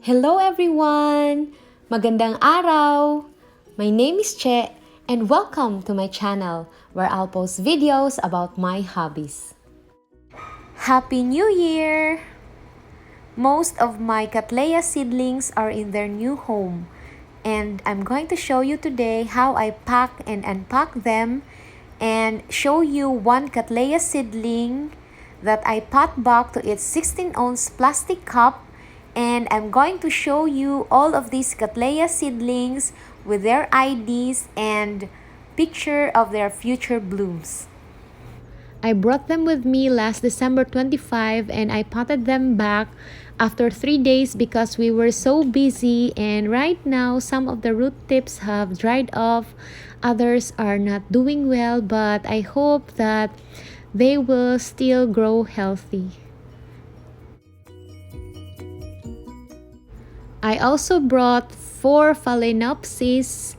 Hello everyone! Magandang araw! My name is Che and welcome to my channel where I'll post videos about my hobbies. Happy New Year! Most of my Cattleya seedlings are in their new home and I'm going to show you today how I pack and unpack them and show you one Cattleya seedling that I pot back to its 16-ounce plastic cup. And I'm going to show you all of these Cattleya seedlings with their IDs and picture of their future blooms. I brought them with me last December 25 and I potted them back after 3 days because we were so busy, and right now some of the root tips have dried off, others are not doing well, but I hope that they will still grow healthy. I also brought 4 phalaenopsis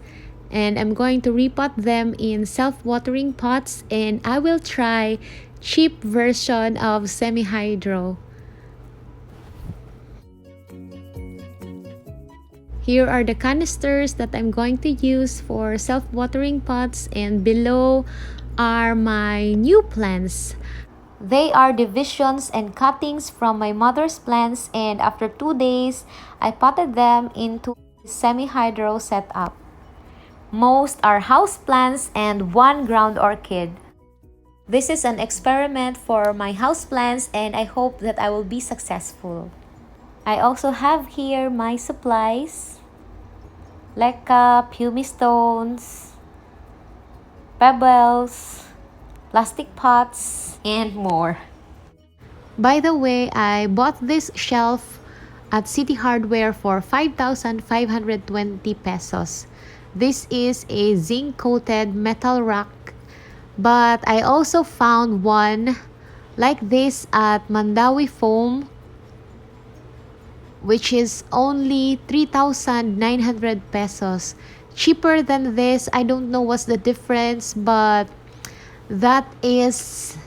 and I'm going to repot them in self-watering pots, and I will try cheap version of semi-hydro. Here are the canisters that I'm going to use for self-watering pots, and below are my new plants. They are divisions and cuttings from my mother's plants, and after 2 days, I potted them into semi-hydro setup. Most are houseplants and 1 ground orchid. This is an experiment for my houseplants and I hope that I will be successful. I also have here my supplies: LECA, pumice stones, pebbles, plastic pots, and more. By the way, I bought this shelf at Citi Hardware for 5,520 pesos. This is a zinc-coated metal rack, but I also found one like this at Mandawi Foam, which is only 3,900 pesos. Cheaper than this. I don't know what's the difference, but that is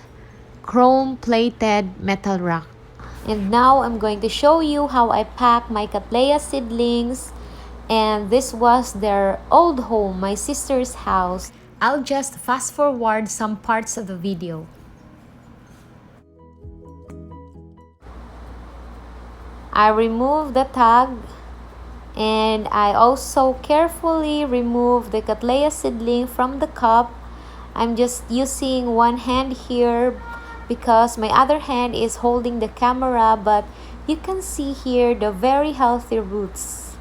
chrome-plated metal rack. And now I'm going to show you how I pack my Cattleya seedlings. And this was their old home, my sister's house. I'll just fast forward some parts of the video. I removed the tag and I also carefully removed the Cattleya seedling from the cup. I'm just using one hand here because my other hand is holding the camera, but you can see here the very healthy roots.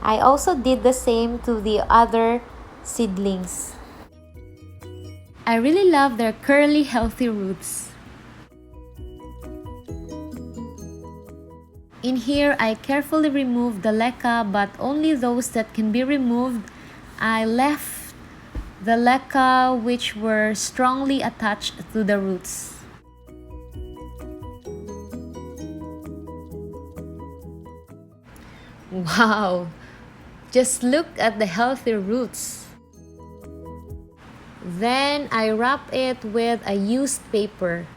I also did the same to the other seedlings. I really love their curly, healthy roots. In here, I carefully removed the LECA, but only those that can be removed. I left the LECA which were strongly attached to the roots. Wow! Just look at the healthy roots. Then I wrap it with a used paper.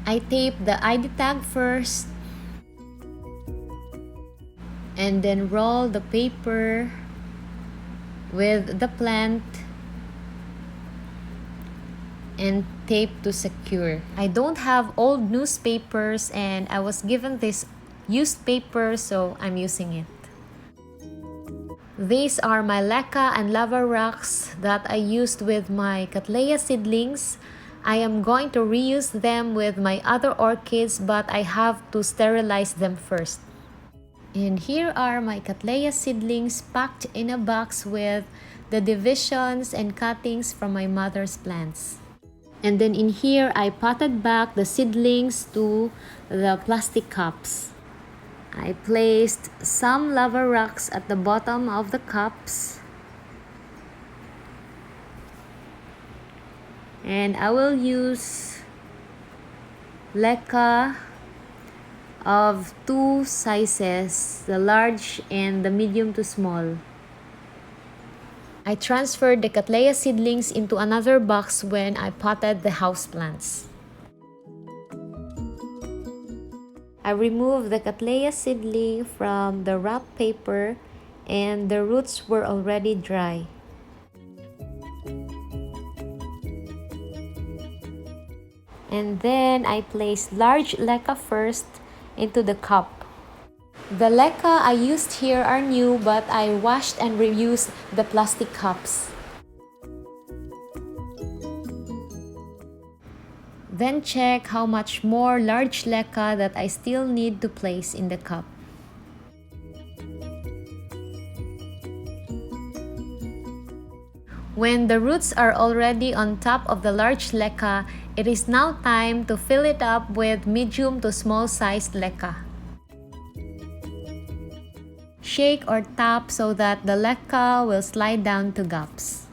I tape the ID tag first and then roll the paper with the plant and tape to secure. I don't have old newspapers and I was given this used paper, so I'm using it. These are my LECA and lava rocks that I used with my Cattleya seedlings. I am going to reuse them with my other orchids, but I have to sterilize them first. And here are my Cattleya seedlings packed in a box with the divisions and cuttings from my mother's plants. And then in here, I potted back the seedlings to the plastic cups. I placed some lava rocks at the bottom of the cups. And I will use LECA of 2 sizes, the large and the medium to small. I transferred the Cattleya seedlings into another box when I potted the houseplants. I removed the Cattleya seedling from the wrap paper and the roots were already dry. And then I placed large LECA first into the cup. The LECA I used here are new, but I washed and reused the plastic cups. Then check how much more large LECA that I still need to place in the cup. When the roots are already on top of the large LECA, it is now time to fill it up with medium to small sized LECA. Shake or tap so that the LECA will slide down to gaps.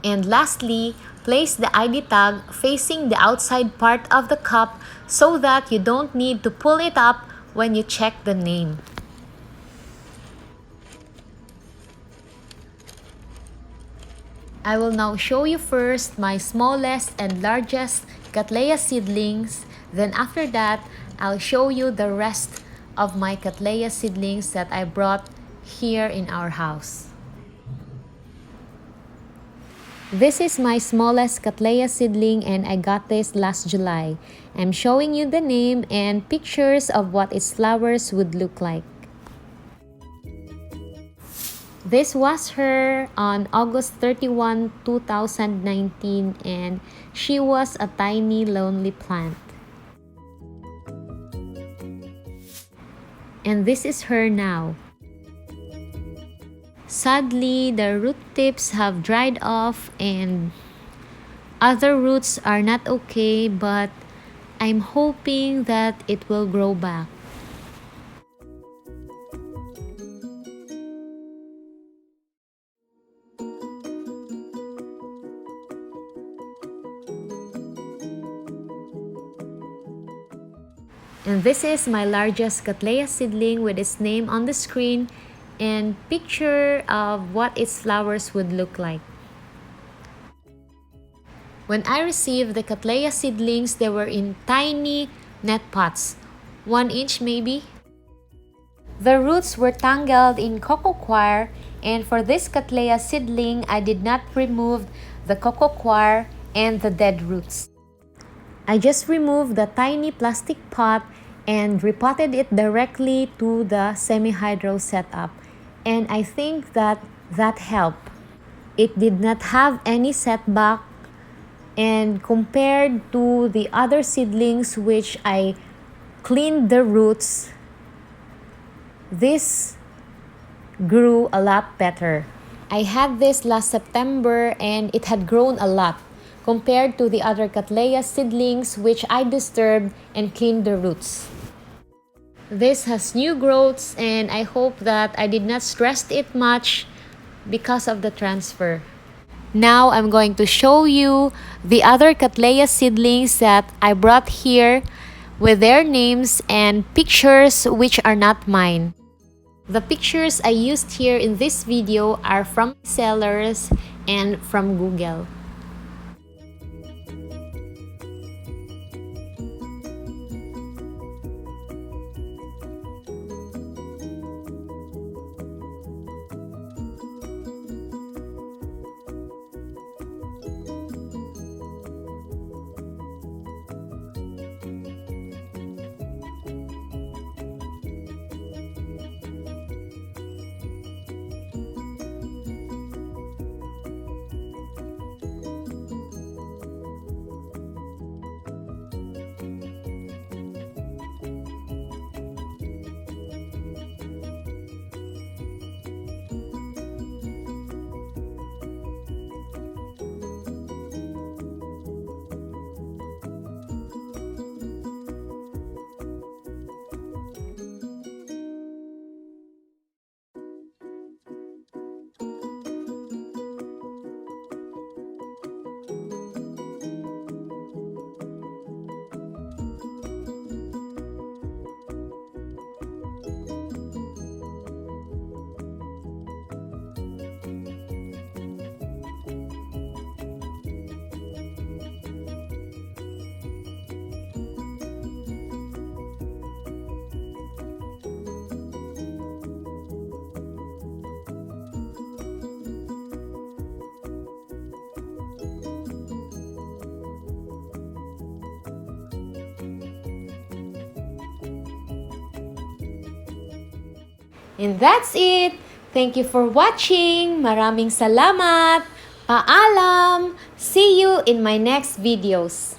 And lastly, place the ID tag facing the outside part of the cup so that you don't need to pull it up when you check the name. I will now show you first my smallest and largest Cattleya seedlings. Then after that, I'll show you the rest of my Cattleya seedlings that I brought here in our house. This is my smallest Cattleya seedling and I got this last July. I'm showing you the name and pictures of what its flowers would look like. This was her on August 31, 2019 and she was a tiny lonely plant. And this is her now. Sadly, the root tips have dried off and other roots are not okay, but I'm hoping that it will grow back. And this is my largest Cattleya seedling with its name on the screen and picture of what its flowers would look like. When I received the Cattleya seedlings, they were in tiny net pots, 1 inch maybe. The roots were tangled in coco coir, and for this Cattleya seedling, I did not remove the coco coir and the dead roots. I just removed the tiny plastic pot and repotted it directly to the semi-hydro setup. And I think that helped. It did not have any setback, and compared to the other seedlings which I cleaned the roots, this grew a lot better. I had this last September and it had grown a lot compared to the other Cattleya seedlings which I disturbed and cleaned the roots. This has new growths and I hope that I did not stress it much because of the transfer. Now I'm going to show you the other Cattleya seedlings that I brought here with their names and pictures which are not mine. The pictures I used here in this video are from sellers and from Google. And that's it! Thank you for watching! Maraming salamat! Paalam! See you in my next videos!